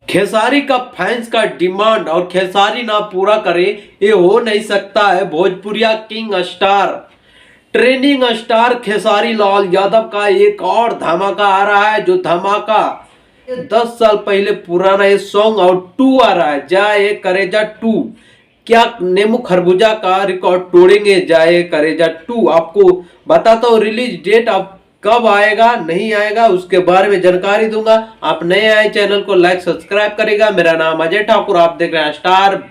खेसारी का फैंस का डिमांड और खेसारी ना पूरा करे ये हो नहीं सकता है। Bhojpuriya king star trending star Khesari Lal Yadav का एक और धमाका आ रहा है। जो धमाका 10 साल पहले पुराना ये सॉन्ग और 2 आ रहा है, जाए करेजा 2। क्या नेमू खरबूजा का रिकॉर्ड तोड़ेंगे जाए करेजा 2? आपको बताता हूँ रिलीज डेट अब कब आएगा नहीं आएगा उसके बारे में जानकारी दूंगा। आप नए आए चैनल को लाइक सब्सक्राइब करेगा। मेरा नाम अजय ठाकुर, आप देख रहे हैं स्टार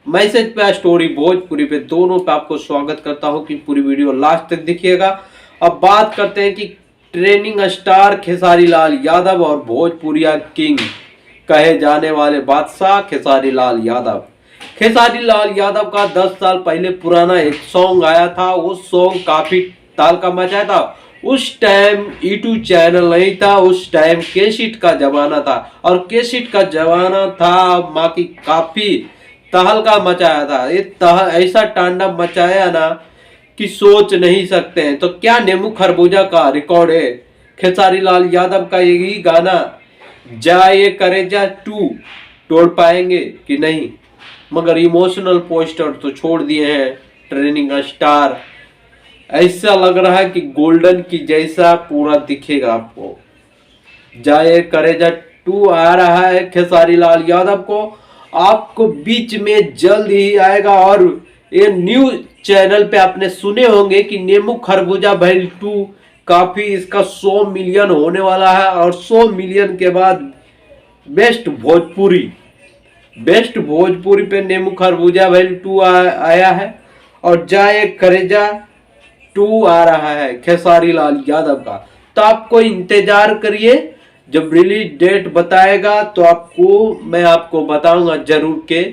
मैसेज पे स्टोरी भोजपुरी पे, दोनों पे आपको स्वागत करता हूं कि पूरी वीडियो लास्ट तक देखिएगा। अब बात करते हैं कि ट्रेंडिंग स्टार खेसारी लाल यादव और भोजपुरिया किंग कहे जाने वाले बादशाह खेसारी लाल यादव। खेसारी लाल यादव का 10 साल पहले पुराना एक सॉन्ग आया था। वो सॉन्ग काफी तहलका मचाया था। उस टाइम यूट्यूब चैनल नहीं था, उस टाइम कैसेट का जमाना था और कैसेट का जमाना था माँ की काफी तहलका मचाया था। ये ऐसा तांडव मचाया ना कि सोच नहीं सकते हैं। तो क्या नेमू खरबूजा का रिकॉर्ड है खेसारी लाल यादव का यही गाना जाए करेजा 2 तोड़ पाएंगे कि नहीं? मगर इमोशनल पोस्टर तो छोड़ दिए हैं ट्रेंडिंग स्टार। ऐसा लग रहा है कि गोल्डन की जैसा पूरा दिखेगा आपको। जाए करेजा 2 आ रहा है खेसारी लाल यादव को, आपको बीच में जल्द ही आएगा। और ये न्यूज चैनल पे आपने सुने होंगे कि नेमू खरबूजा भैल 2 काफी इसका 100 मिलियन होने वाला है। और 100 मिलियन के बाद बेस्ट भोजपुरी पे नेमू खरबूजा भैल 2 आया है। और जाए करेजा 2 आ रहा है खेसारी लाल यादव का। तो आपको इंतजार करिए, जब रिलीज डेट बताएगा तो मैं आपको बताऊंगा जरूर के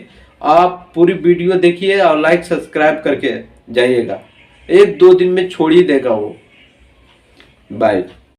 आप पूरी वीडियो देखिए और लाइक सब्सक्राइब करके जाइएगा। 1-2 दिन में छोड़ ही देगा वो। बाय।